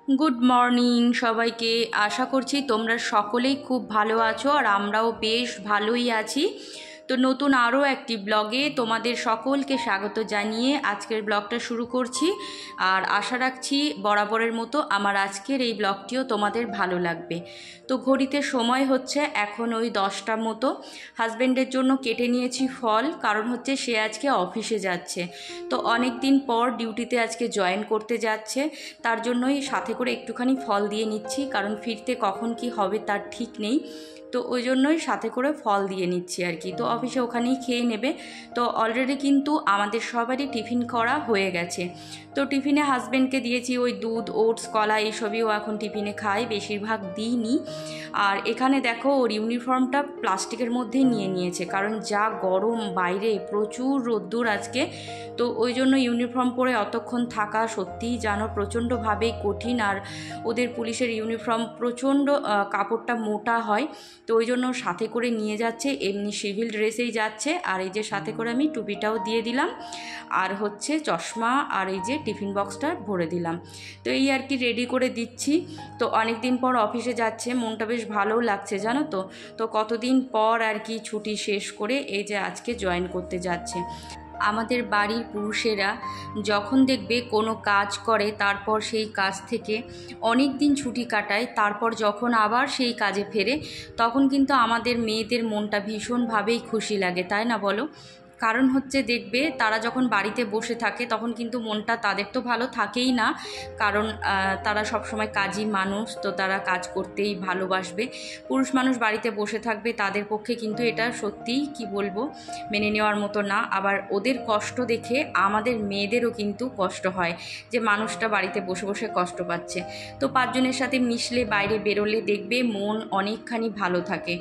Good morning সবাইকে। আশা করছি তোমরা সকলেই খুব ভালো আছো আর আমরাও বেশ ভালোই আছি। তো নতুন আরও একটি ব্লগে তোমাদের সকলকে স্বাগত জানিয়ে আজকের ব্লগটা শুরু করছি। আর আশা রাখছি বরাবরের মতো আমার আজকের এই ব্লগটিও তোমাদের ভালো লাগবে। তো ঘড়িতে সময় হচ্ছে এখন ওই 10টার মতো। হাজব্যান্ডের জন্য কেটে নিয়েছি ফল, কারণ হচ্ছে সে আজকে অফিসে যাচ্ছে। তো অনেক দিন পর ডিউটিতে আজকে জয়েন করতে যাচ্ছে, তার জন্যই সাথে করে একটুখানি ফল দিয়ে নিচ্ছি, কারণ ফিরতে কখন কি হবে তার ঠিক নেই। তো ওই জন্যই সাথে করে ফল দিয়ে নিচ্ছি আর কি। তো অফিসে ওখানেই খেয়ে নেবে। তো অলরেডি কিন্তু আমাদের সবারই টিফিন করা হয়ে গেছে। তো টিফিনে হাজব্যান্ডকে দিয়েছি ওই দুধ, ওটস, কলা এইসবই ও এখন টিফিনে খায়, বেশিরভাগ দিইনি। আর এখানে দেখো ওর ইউনিফর্মটা প্লাস্টিকের মধ্যেই নিয়ে নিয়েছে, কারণ যা গরম বাইরে, প্রচুর রোদ্দুর আজকে। তো ওই জন্য ইউনিফর্ম পরে অতক্ষণ থাকা সত্যিই যেন প্রচণ্ডভাবেই কঠিন। আর ওদের পুলিশের ইউনিফর্ম প্রচণ্ড কাপড়টা মোটা হয়, তো ওই জন্য সাথে করে নিয়ে যাচ্ছে, এমনি সিভিল ড্রেসেই যাচ্ছে। আর এই যে সাথে করে আমি টুপিটাও দিয়ে দিলাম, আর হচ্ছে চশমা, আর এই যে টিফিন বক্সটা ভরে দিলাম। তো এই আর কি রেডি করে দিচ্ছি। তো অনেক দিন পর অফিসে যাচ্ছে, মনটা বেশ ভালোও লাগছে জানো তো। তো কতদিন পর আর কি ছুটি শেষ করে এই যে আজকে জয়েন করতে যাচ্ছে। আমাদের বাড়ির পুরুষেরা যখন দেখবে কোনো কাজ করে, তারপর সেই কাজ থেকে অনেক দিন ছুটি কাটায়, তারপর যখন আবার সেই কাজে ফেরে, তখন কিন্তু আমাদের মেয়েদের মনটা ভীষণভাবেই খুশি লাগে, তাই না বলো? কারণ হচ্ছে দেখবে তারা যখন বাড়িতে বসে থাকে তখন কিন্তু মনটা তাদের তো ভালো থাকেই না, কারণ তারা সবসময় কাজী মানুষ, তো তারা কাজ করতেই ভালোবাসবে। পুরুষ মানুষ বাড়িতে বসে থাকবে, তাদের পক্ষে কিন্তু এটা সত্যিই কি বলবো, মেনে নেওয়ার মতো না। আবার ওদের কষ্ট দেখে আমাদের মেয়েদেরও কিন্তু কষ্ট হয় যে মানুষটা বাড়িতে বসে বসে কষ্ট পাচ্ছে। তো পাঁচজনের সাথে মিশলে, বাইরে বেরোলে দেখবে মন অনেকখানি ভালো থাকে।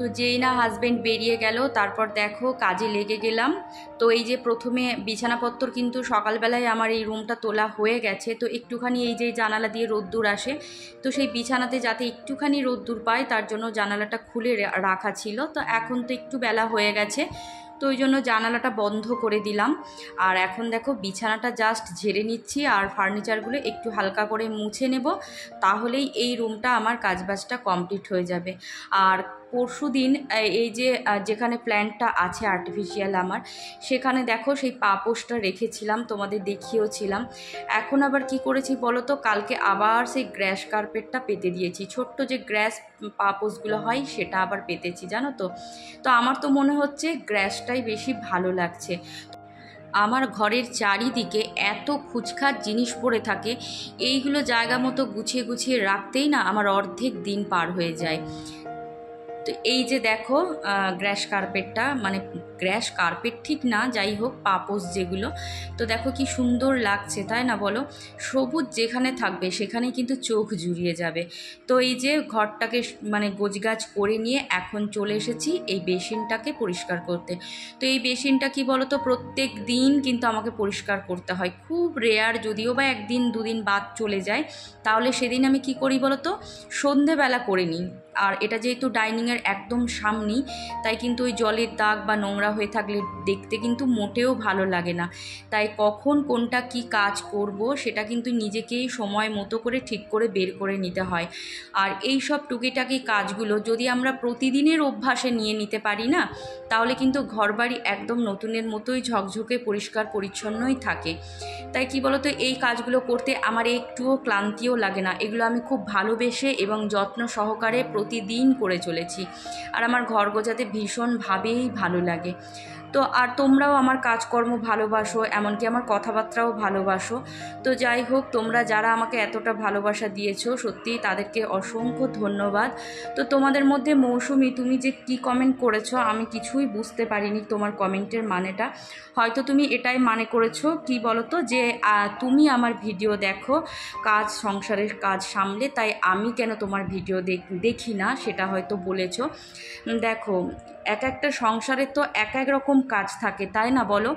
তো যেই না হাজব্যান্ড বেরিয়ে গেল, তারপর দেখো কাজে লেগে গেলাম। তো এই যে প্রথমে বিছানাপত্র কিন্তু সকালবেলায় আমার এই রুমটা তোলা হয়ে গেছে। তো একটুখানি এই যে জানালা দিয়ে রোদ্দুর আসে, তো সেই বিছানাতে যাতে একটুখানি রোদ্দুর পায় তার জন্য জানালাটা খুলে রাখা ছিল। তো এখন তো একটু বেলা হয়ে গেছে, তো ওই জন্য জানালাটা বন্ধ করে দিলাম। আর এখন দেখো বিছানাটা জাস্ট ঝেড়ে নিচ্ছি, আর ফার্নিচারগুলো একটু হালকা করে মুছে নেব, তাহলেই এই রুমটা আমার কাজবাজটা কমপ্লিট হয়ে যাবে। আর পরশু দিন এই যে যেখানে প্ল্যান্টটা আছে আর্টিফিশিয়াল আমার, সেখানে দেখো সেই পাপোশটা রেখেছিলাম, তোমাদের দেখিয়েওছিলাম। এখন আবার কি করেছি বলো তো, কালকে আবার সেই গ্র্যাস কার্পেটটা পেতে দিয়েছি, ছোট্ট যে গ্র্যাস পাপোশগুলো হয় সেটা আবার পেতেছি জানো তো। তো আমার তো মনে হচ্ছে গ্র্যাসটাই বেশি ভালো লাগছে। আমার ঘরের চারিদিকে এত খুচখাচ জিনিস পড়ে থাকে, এইগুলো জায়গা মতো গুছিয়ে গুছিয়ে রাখতেই না আমার অর্ধেক দিন পার হয়ে যায়। তো এই যে দেখো গ্র্যাস কার্পেটটা, মানে গ্র্যাস কার্পেট ঠিক না, যাই হোক পাপোশ যেগুলো, তো দেখো কি সুন্দর লাগছে, তাই না বলো? সবুজ যেখানে থাকবে সেখানেই কিন্তু চোখ জুড়িয়ে যাবে। তো এই যে ঘরটাকে মানে গোছগাছ করে নিয়ে এখন চলে এসেছি এই বেসিনটাকে পরিষ্কার করতে। তো এই বেসিনটা কি বলো তো, প্রত্যেক দিন কিন্তু আমাকে পরিষ্কার করতে হয়। খুব রেয়ার যদিও বা একদিন দুদিন বাদ চলে যায়, তাহলে সেদিন আমি কি করি বলো তো, সন্ধেবেলা করে নিই। আর এটা যেহেতু ডাইনিংয়ের একদম সামনেই, তাই কিন্তু ওই জলের দাগ বা নোংরা হয়ে থাকলে দেখতে কিন্তু মোটেও ভালো লাগে না। তাই কখন কোনটা কি কাজ করব সেটা কিন্তু নিজেকেই সময় মতো করে ঠিক করে বের করে নিতে হয়। আর এই সব টুকিটাকি কাজগুলো যদি আমরা প্রতিদিনের অভ্যাসে নিয়ে নিতে পারি না, তাহলে কিন্তু ঘরবাড়ি একদম নতুনের মতোই ঝকঝকে পরিষ্কার পরিচ্ছন্নই থাকে। তাই কি বলতো, এই কাজগুলো করতে আমার একটুও ক্লান্তিও লাগে না। এগুলো আমি খুব ভালোবেসে এবং যত্ন সহকারে প্রতিদিন করে চলেছি, আর আমার ঘর গোছাতে ভীষণভাবেই ভালো লাগে। তো আর তোমরাও আমার কাজকর্ম ভালোবাসো, এমনকি আমার কথাবার্তাও ভালোবাসো। তো যাই হোক, তোমরা যারা আমাকে এতটা ভালোবাসা দিয়েছো, সত্যিই তাদেরকে অসংখ্য ধন্যবাদ। তো তোমাদের মধ্যে মৌসুমি, তুমি যে কি কমেন্ট করেছো আমি কিছুই বুঝতে পারিনি তোমার কমেন্টের মানেটা। হয়তো তুমি এটাই মানে করেছো কি বলো তো, যে তুমি আমার ভিডিও দেখো কাজ, সংসারের কাজ সামলে, তাই আমি কেন তোমার ভিডিও দেখি না, সেটা হয়তো বলেছো। দেখো, এক একটা সংসারে তো এক এক রকম কাজ থাকে, তাই না বলো?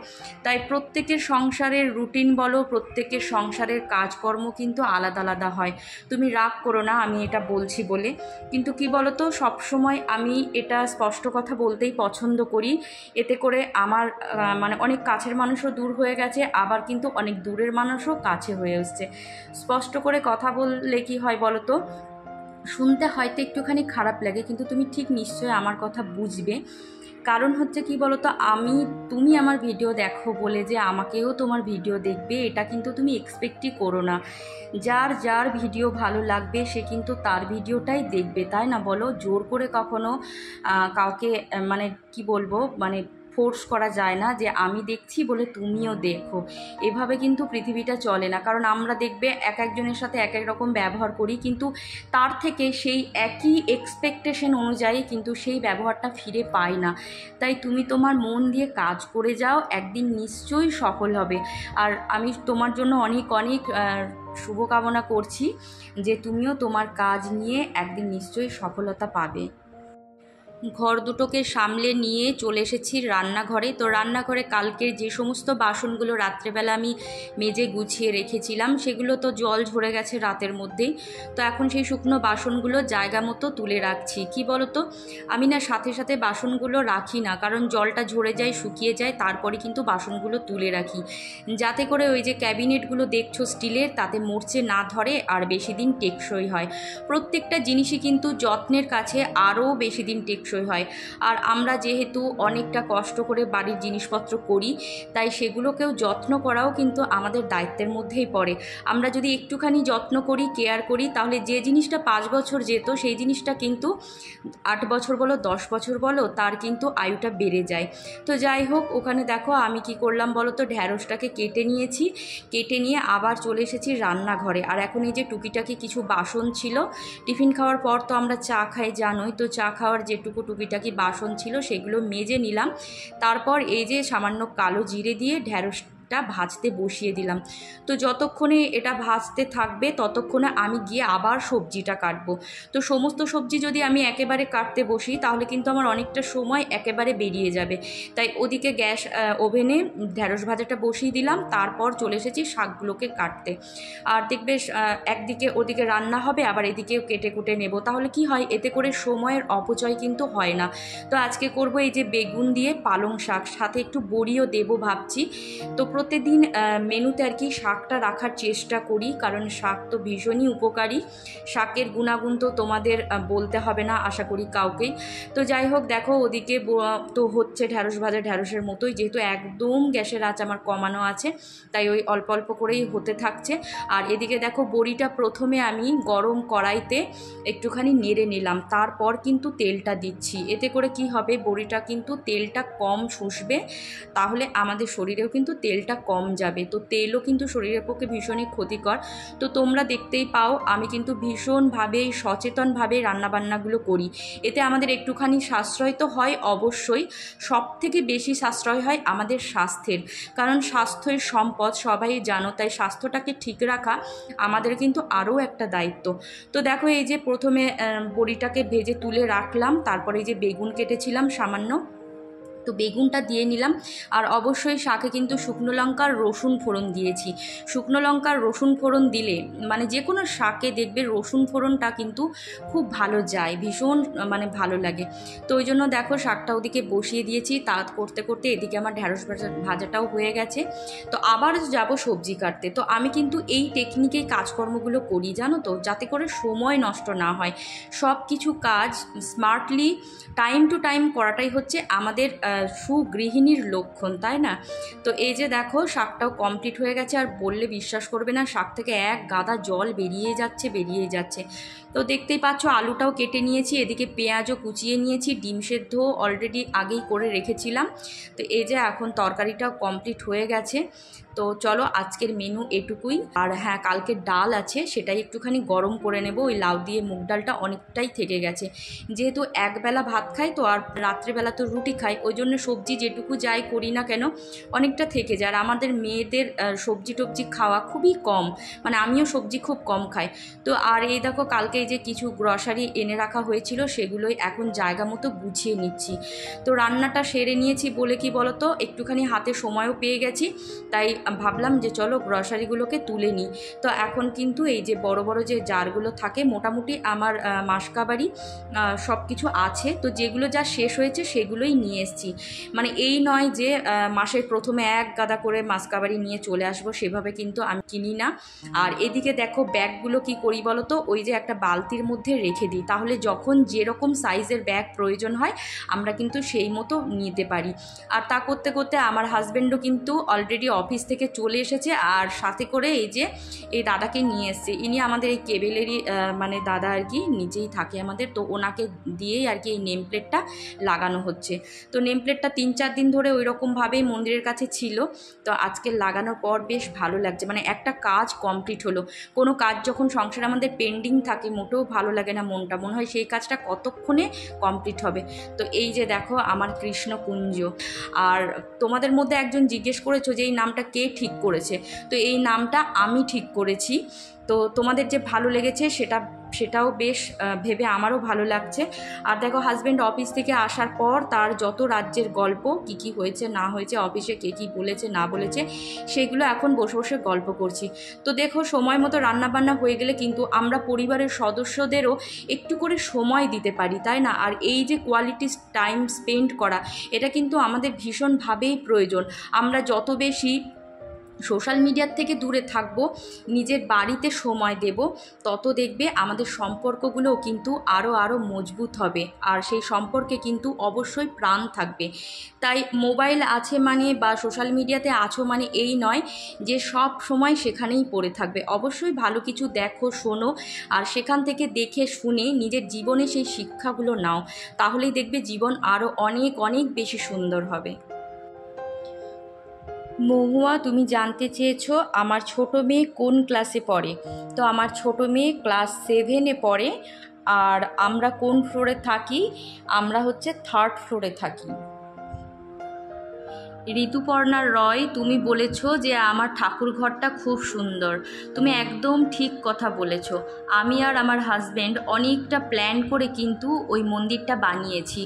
তাই প্রত্যেকের সংসারের রুটিন বলো, প্রত্যেকের সংসারের কাজকর্ম কিন্তু আলাদা আলাদা হয়। তুমি রাগ করো না আমি এটা বলছি বলে, কিন্তু কি বলো তো, সবসময় আমি এটা স্পষ্ট কথা বলতেই পছন্দ করি। এতে করে আমার মানে অনেক কাছের মানুষও দূর হয়ে গেছে, আবার কিন্তু অনেক দূরের মানুষও কাছে হয়ে এসছে। স্পষ্ট করে কথা বললে কি হয় বলো তো, শুনতে হয়তো একটুখানি খারাপ লাগে, কিন্তু তুমি ঠিক নিশ্চয়ই আমার কথা বুঝবে। কারণ হচ্ছে কি বলো তো, তুমি আমার ভিডিও দেখো বলে যে আমাকেও তোমার ভিডিও দেখবে, এটা কিন্তু তুমি এক্সপেক্টই করো না। যার যার ভিডিও ভালো লাগবে সে কিন্তু তার ভিডিওটাই দেখবে, তাই না বলো? জোর করে কখনো কাউকে মানে কি বলবো, মানে ফোর্স করা যায় না যে আমি দেখছি বলে তুমিও দেখো। এভাবে কিন্তু পৃথিবীটা চলে না। কারণ আমরা দেখবে এক একজনের সাথে এক এক রকম ব্যবহার করি, কিন্তু তার থেকে সেই একই এক্সপেকটেশন অনুযায়ী কিন্তু সেই ব্যবহারটা ফিরে পাই না। তাই তুমি তোমার মন দিয়ে কাজ করে যাও, একদিন নিশ্চয়ই সফল হবে। আর আমি তোমার জন্য অনেক অনেক শুভকামনা করছি যে তুমিও তোমার কাজ নিয়ে একদিন নিশ্চয়ই সফলতা পাবে। ঘর দুটোকে সামলে নিয়ে চলে এসেছি রান্নাঘরে। তো রান্নাঘরে কালকের যে সমস্ত বাসনগুলো রাত্রেবেলা আমি মেজে গুছিয়ে রেখেছিলাম, সেগুলো তো জল ঝরে গেছে রাতের মধ্যেই। তো এখন সেই শুকনো বাসনগুলো জায়গা মতো তুলে রাখছি। কি বলো তো, আমি না সাথে সাথে বাসনগুলো রাখি না, কারণ জলটা ঝরে যায়, শুকিয়ে যায়, তারপরে কিন্তু বাসনগুলো তুলে রাখি, যাতে করে ওই যে ক্যাবিনেটগুলো দেখছো স্টিলের, তাতে মরচে না ধরে আর বেশি দিন টেকসই হয়। প্রত্যেকটা জিনিসই কিন্তু যত্নের কাছে আরও বেশি দিন টেকসই হয়। আর আমরা যেহেতু অনেকটা কষ্ট করে বাড়ির জিনিসপত্র করি, তাই সেগুলোকেও যত্ন করাও কিন্তু আমাদের দায়িত্বের মধ্যেই পড়ে। আমরা যদি একটুখানি যত্ন করি, কেয়ার করি, তাহলে যে জিনিসটা 5 বছর যেত সেই জিনিসটা কিন্তু 8 বছর বলো 10 বছর বলো তার কিন্তু আয়ুটা বেড়ে যায়। তো যাই হোক, ওখানে দেখো আমি কি করলাম বলো তো, ঢ্যাঁড়সটাকে কেটে নিয়েছি, কেটে নিয়ে আবার চলে এসেছি রান্নাঘরে। আর এখন এই যে টুকিটাকি কিছু বাসন ছিল, টিফিন খাওয়ার পর তো আমরা চা খাই জানোই, তো চা খাওয়ার যেটুকু টুকিটাকি বাসন ছিল সেগুলো মেজে নিলাম। তারপর এই যে সামান্য কালো জিরে দিয়ে ঢ্যাঁড়সটা ভাজতে বসিয়ে দিলাম। তো যতক্ষণে এটা ভাজতে থাকবে ততক্ষণে আমি গিয়ে আবার সবজিটা কাটবো। তো সমস্ত সবজি যদি আমি একেবারে কাটতে বসি তাহলে কিন্তু আমার অনেকটা সময় একেবারে বেরিয়ে যাবে। তাই ওদিকে গ্যাস ওভেনে ঢ্যাঁড়স ভাজাটা বসিয়ে দিলাম, তারপর চলে এসেছি শাকগুলোকে কাটতে। আর দেখবে একদিকে ওদিকে রান্না হবে, আবার এদিকেও কেটে কুটে নেব, তাহলে কি হয়, এতে করে সময়ের অপচয় কিন্তু হয় না। তো আজকে করব এই যে বেগুন দিয়ে পালং শাক, সাথে একটু বড়িও দেবো ভাবছি। তো প্রতিদিন মেনুতে আর কি শাকটা রাখার চেষ্টা করি, কারণ শাক তো ভীষণই উপকারী। শাকের গুণাগুণ তো তোমাদের বলতে হবে না আশা করি কাউকেই। তো যাই হোক, দেখো ওদিকে তো হচ্ছে ঢ্যাঁড়স ভাজা ঢ্যাঁড়সের মতোই, যেহেতু একদম গ্যাসের আঁচ আমার কমানো আছে, তাই ওই অল্প অল্প করেই হতে থাকছে। আর এদিকে দেখো বড়িটা প্রথমে আমি গরম কড়াইতে একটুখানি নেড়ে নিলাম, তারপর কিন্তু তেলটা দিচ্ছি। এতে করে কি হবে, বড়িটা কিন্তু তেলটা কম শুষবে, তাহলে আমাদের শরীরেও কিন্তু তেলটা কম যাবে। তো তেলও কিন্তু শরীরের পক্ষে ভীষণই ক্ষতিকর। তো তোমরা দেখতেই পাও আমি কিন্তু ভীষণভাবে সচেতনভাবে রান্নাবান্নাগুলো করি। এতে আমাদের একটুখানি সাশ্রয় তো হয় অবশ্যই, সব থেকে বেশি সাশ্রয় হয় আমাদের স্বাস্থ্যের, কারণ স্বাস্থ্যই সম্পদ, সবাই জানো। তাই স্বাস্থ্যটাকে ঠিক রাখা আমাদের কিন্তু আরও একটা দায়িত্ব। তো দেখো এই যে প্রথমে বড়িটাকে ভেজে তুলে রাখলাম, তারপরে এই যে বেগুন কেটেছিলাম সামান্য, তো বেগুনটা দিয়ে নিলাম। আর অবশ্যই শাকে কিন্তু শুকনো লঙ্কার রসুন ফোড়ন দিয়েছি। শুকনো লঙ্কার রসুন ফোড়ন দিলে মানে যে কোনো শাকে দেখবে রসুন ফোড়নটা কিন্তু খুব ভালো যায়, ভীষণ মানে ভালো লাগে। তো ওই জন্য দেখো শাকটা ওদিকে বসিয়ে দিয়েছি, তা করতে করতে এদিকে আমার ঢ্যাঁড়স ভাজাটাও হয়ে গেছে। তো আবার যাব সবজি কাটতে। তো আমি কিন্তু এই টেকনিকেই কাজকর্মগুলো করি জানো তো, যাতে করে সময় নষ্ট না হয়। সব কিছু কাজ স্মার্টলি টাইম টু টাইম করাটাই হচ্ছে আমাদের সুগৃহিণীর লক্ষণ, তাই না? তো এই যে দেখো শাকটাও কমপ্লিট হয়ে গেছে, আর বললে বিশ্বাস করবে না, শাক থেকে এক গাদা জল বেরিয়ে যাচ্ছে। তো দেখতেই পাচ্ছ আলুটাও কেটে নিয়েছি, এদিকে পেঁয়াজও কুচিয়ে নিয়েছি, ডিম সেদ্ধ অলরেডি আগেই করে রেখেছিলাম। তো এই যে এখন তরকারিটাও কমপ্লিট হয়ে গেছে। তো চলো আজকের মেনু এটুকুই। আর হ্যাঁ, কালকে ডাল আছে, সেটাই একটুখানি গরম করে নেব। ওই লাউ দিয়ে মুগ ডালটা অনেকটাই থেকে গেছে, যেহেতু একবেলা ভাত খাই তো, আর রাত্রেবেলা তো রুটি খাই, ওই জন্য সবজি যেটুকু যাই করি না কেন অনেকটা থেকে যায়। আর আমাদের মেয়েদের সবজি টবজি খাওয়া খুবই কম, মানে আমিও সবজি খুব কম খাই। তো আর এই দেখো কালকে এই যে কিছু গ্রসারি এনে রাখা হয়েছিল সেগুলোই এখন জায়গা মতো গুছিয়ে নিচ্ছি। তো রান্নাটা সেরে নিয়েছি বলে কি বলতো একটুখানি হাতে সময়ও পেয়ে গেছি, তাই ভাবলাম যে চলো গ্রসারিগুলোকে তুলে নিই। তো এখন কিন্তু এই যে বড় বড় যে জারগুলো থাকে মোটামুটি আমার মাসকাবারি সব কিছু আছে, তো যেগুলো যা শেষ হয়েছে সেগুলোই নিয়ে এসেছি। মানে এই নয় যে মাসের প্রথমে এক গাদা করে মাসকাবারি নিয়ে চলে আসবো, সেভাবে কিন্তু আমি কিনি না। আর এদিকে দেখো ব্যাগগুলো কি করি বলো তো, ওই যে একটা বালতির মধ্যে রেখে দিই, তাহলে যখন যেরকম সাইজের ব্যাগ প্রয়োজন হয় আমরা কিন্তু সেই মতো নিতে পারি। আর তা করতে করতে আমার হাজব্যান্ডও কিন্তু অলরেডি অফিস থেকে চলে এসেছে, আর সাথে করে এই যে এই দাদাকে নিয়ে এসছে। ইনি আমাদের এই কেবেলেরই মানে দাদা আর কি, নিজেই থাকে আমাদের, তো ওনাকে দিয়েই আর কি এই নেম প্লেটটা লাগানো হচ্ছে। তো নেম প্লেটটা 3-4 দিন ধরে ওই রকমভাবেই মন্দিরের কাছে ছিল, তো আজকে লাগানোর পর বেশ ভালো লাগছে, মানে একটা কাজ কমপ্লিট হলো। কোনো কাজ যখন সংসারে আমাদের পেন্ডিং থাকে মোটেও ভালো লাগে না, মনটা মনে হয় সেই কাজটা কতক্ষণে কমপ্লিট হবে। তো এই যে দেখো আমার কৃষ্ণকুঞ্জ। আর তোমাদের মধ্যে একজন জিজ্ঞেস করেছো যে এই নামটা কে ঠিক করেছে, তো এই নামটা আমি ঠিক করেছি। তো তোমাদের যে ভালো লেগেছে সেটাও বেশ ভেবে আমারও ভালো লাগছে। আর দেখো হাজব্যান্ড অফিস থেকে আসার পর তার যত রাজ্যের গল্প কি কি হয়েছে না হয়েছে, অফিসে কে কী বলেছে না বলেছে, সেগুলো এখন বসে বসে গল্প করছি। তো দেখো সময় মতো রান্নাবান্না হয়ে গেলে কিন্তু আমরা পরিবারের সদস্যদেরও একটু করে সময় দিতে পারি, তাই না? আর এই যে কোয়ালিটি টাইম স্পেন্ড করা, এটা কিন্তু আমাদের ভীষণভাবেই প্রয়োজন। আমরা যত বেশি সোশ্যাল মিডিয়ার থেকে দূরে থাকবো, নিজের বাড়িতে সময় দেব, তত দেখবে আমাদের সম্পর্কগুলোও কিন্তু আরও মজবুত হবে, আর সেই সম্পর্কে কিন্তু অবশ্যই প্রাণ থাকবে। তাই মোবাইল আছে মানে বা সোশ্যাল মিডিয়াতে আছো মানে এই নয় যে সব সময় সেখানেই পড়ে থাকবে। অবশ্যই ভালো কিছু দেখো, শোনো, আর সেখান থেকে দেখে শুনে নিজের জীবনে সেই শিক্ষাগুলো নাও, তাহলেই দেখবে জীবন আরও অনেক বেশি সুন্দর হবে। মহুয়া, তুমি জানতে চেয়েছো আমার ছোট মেয়ে কোন ক্লাসে পড়ে। তো আমার ছোট মেয়ে ক্লাস 7-এ পড়ে। আর আমরা কোন ফ্লোরে থাকি? আমরা হচ্ছে 3rd ফ্লোরে থাকি। ঋতুপর্ণা রয়, তুমি বলেছো যে আমার ঠাকুর ঘরটা খুব সুন্দর। তুমি একদম ঠিক কথা বলেছো। আমি আর আমার হাজব্যান্ড অনেকটা প্ল্যান করে কিন্তু ওই মন্দিরটা বানিয়েছি।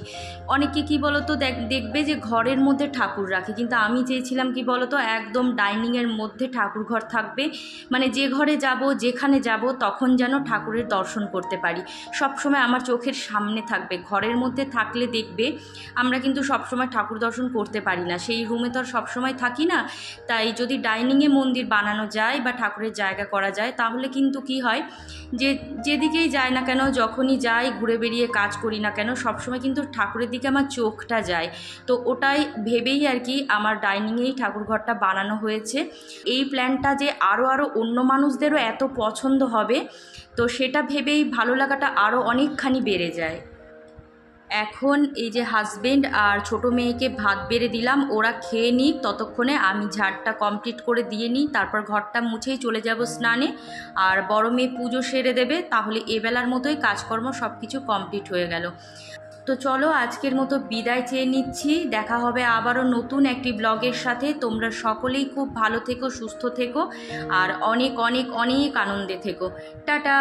অনেকে কি বলতো দেখবে যে ঘরের মধ্যে ঠাকুর রাখে, কিন্তু আমি চেয়েছিলাম কি বলতো একদম ডাইনিংয়ের মধ্যে ঠাকুর ঘর থাকবে, মানে যে ঘরে যাব যেখানে যাব তখন যেন ঠাকুরের দর্শন করতে পারি, সবসময় আমার চোখের সামনে থাকবে। ঘরের মধ্যে থাকলে দেখবে আমরা কিন্তু সবসময় ঠাকুর দর্শন করতে পারি না, সেই রুমে তো আর সবসময় থাকি না। তাই যদি ডাইনিংয়ে মন্দির বানানো যায় বা ঠাকুরের জায়গা করা যায়, তাহলে কিন্তু কি হয় যে যেদিকেই যাই না কেন, যখনই যাই ঘুরে বেরিয়ে কাজ করি না কেন, সবসময় কিন্তু ঠাকুরের দিকে আমার চোখটা যায়। তো ওটাই ভেবেই আর কি আমার ডাইনিংয়েই ঠাকুর ঘরটা বানানো হয়েছে। এই প্ল্যানটা যে আরও অন্য মানুষদেরও এত পছন্দ হবে, তো সেটা ভেবেই ভালো লাগাটা আরও অনেকখানি বেড়ে যায়। এখন এই যে হাজব্যান্ড আর ছোট মেয়েকে ভাত বেড়ে দিলাম, ওরা খেয়ে নিক, ততক্ষণে আমি ঝাড়টা কমপ্লিট করে দিয়ে নিই, তারপর ঘরটা মুছেই চলে যাব স্নানে। আর বড় মেয়ে পুজো সেরে দেবে, তাহলে এবেলার মতোই কাজকর্ম সব কিছু কমপ্লিট হয়ে গেল। তো চলো আজকের মতো বিদায় চেয়ে নিচ্ছি, দেখা হবে আবারও নতুন একটি ব্লগের সাথে। তোমরা সকলেই খুব ভালো থেকো, সুস্থ থেকো, আর অনেক আনন্দে থেকো। টাটা।